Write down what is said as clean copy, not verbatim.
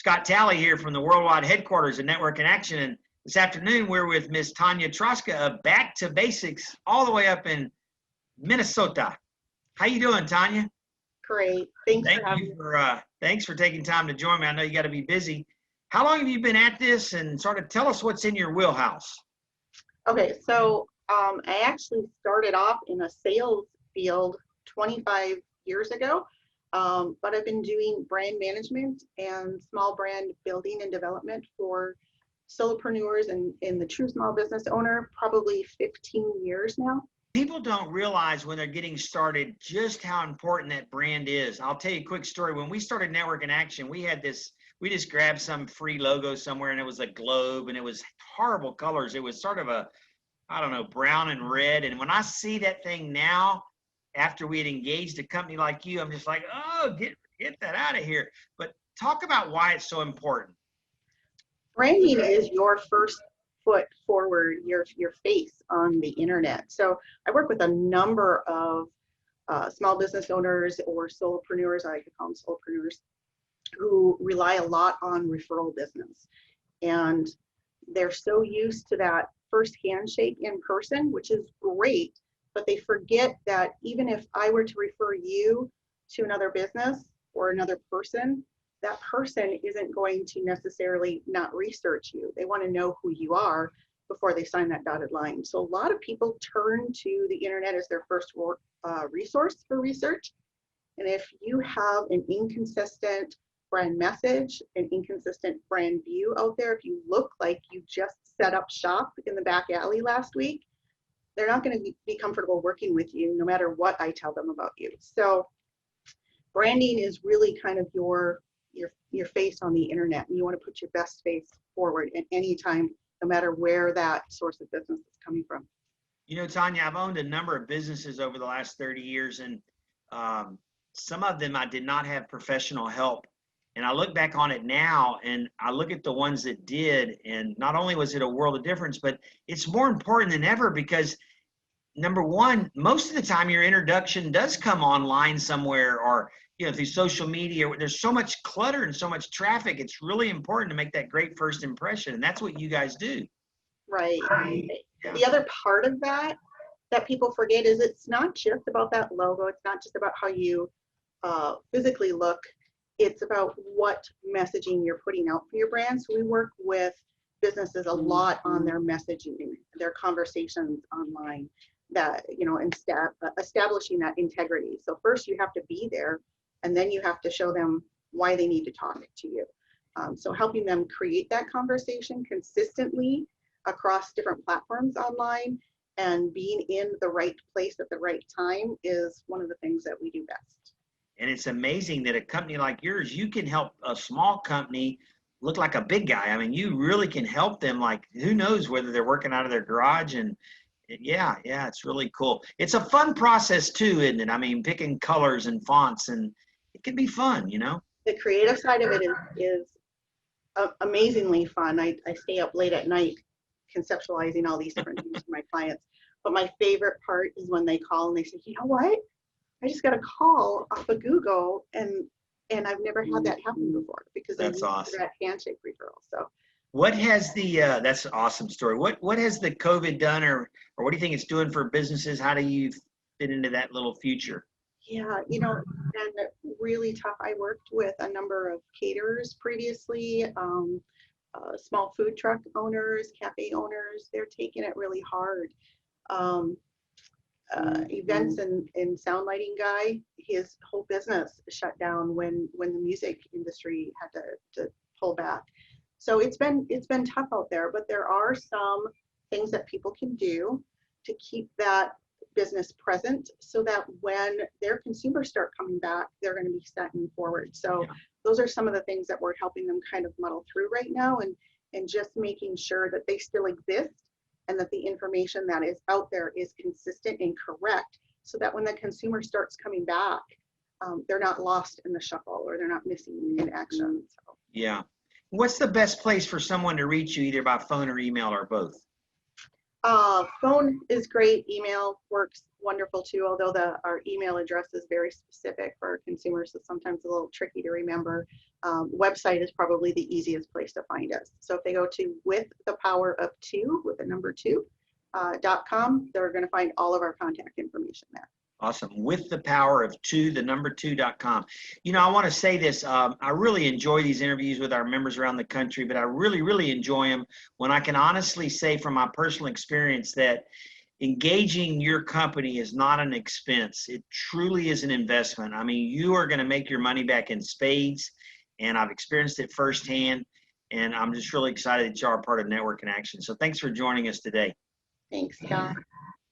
Scott Talley here from the worldwide headquarters of Network in Action. And this afternoon, we're with Miss Tanya Troska of Back to Basics, all the way up in Minnesota. How you doing, Tanya? Great. Thanks for taking time to join me. I know you got to be busy. How long have you been at this, and sort of tell us what's in your wheelhouse? Okay, so I actually started off in a sales field 25 years ago, but I've been doing brand management and small brand building and development for solopreneurs and in the true small business owner probably 15 years now. People don't realize when they're getting started just how important that brand is. I'll tell you a quick story. When we started Network in Action, we just grabbed some free logo somewhere, and it was a globe, and it was horrible colors. It was sort of a, I don't know, brown and red. And when I see that thing now, after we had engaged a company like you, I'm just like, oh, get that out of here. But talk about why it's so important. Branding is your first foot forward, your face on the internet. So I work with a number of small business owners or solopreneurs, I like to call them solopreneurs, who rely a lot on referral business. And they're so used to that first handshake in person, which is great, but they forget that even if I were to refer you to another business or another person, that person isn't going to necessarily not research you. They want to know who you are before they sign that dotted line. So a lot of people turn to the internet as their first resource for research. And if you have an inconsistent brand message, an inconsistent brand view out there, if you look like you just set up shop in the back alley last week, they're not going to be comfortable working with you no matter what I tell them about you. So branding is really kind of your face on the internet, and you want to put your best face forward at any time, no matter where that source of business is coming from. You know, Tanya, I've owned a number of businesses over the last 30 years, and some of them I did not have professional help. And I look back on it now, and I look at the ones that did, and not only was it a world of difference, but it's more important than ever because, number one, most of the time your introduction does come online somewhere or, through social media. There's so much clutter and so much traffic. It's really important to make that great first impression, and that's what you guys do. Right. Yeah. The other part of that people forget is it's not just about that logo. It's not just about how you physically look. It's about what messaging you're putting out for your brand. So we work with businesses a lot on their messaging, their conversations online, that, and establishing that integrity. So first you have to be there, and then you have to show them why they need to talk to you. So helping them create that conversation consistently across different platforms online and being in the right place at the right time is one of the things that we do best. And it's amazing that a company like yours, you can help a small company look like a big guy. I mean, you really can help them. Like, who knows whether they're working out of their garage. And yeah, it's really cool. It's a fun process too, isn't it? I mean, picking colors and fonts, and it can be fun, The creative side of it is amazingly fun. I stay up late at night conceptualizing all these different things for my clients. But my favorite part is when they call and they say, you know what? I just got a call off of Google, and I've never had that happen before because that's awesome. That handshake referral. So, what has the that's an awesome story. What has the COVID done, or what do you think it's doing for businesses? How do you fit into that little future? Yeah, and really tough. I worked with a number of caterers previously, small food truck owners, cafe owners. They're taking it really hard. Events and sound lighting guy, his whole business shut down when the music industry had to pull back. So it's been tough out there, but there are some things that people can do to keep that business present so that when their consumers start coming back, they're going to be setting forward. So those are some of the things that we're helping them kind of muddle through right now, and just making sure that they still exist and that the information that is out there is consistent and correct, so that when the consumer starts coming back, they're not lost in the shuffle or they're not missing in action. So. Yeah. What's the best place for someone to reach you, either by phone or email or both? Phone is great. Email works wonderful too, although our email address is very specific for our consumers, so sometimes a little tricky to remember. Website is probably the easiest place to find us. So if they go to with the power of two, with the number two, .com, they're going to find all of our contact information there. Awesome. With the power of two, the number 2.com. You know, I want to say this. I really enjoy these interviews with our members around the country, but I really, really enjoy them when I can honestly say from my personal experience that engaging your company is not an expense. It truly is an investment. I mean, you are going to make your money back in spades, and I've experienced it firsthand, and I'm just really excited that you are part of Network in Action. So thanks for joining us today. Thanks, Scott.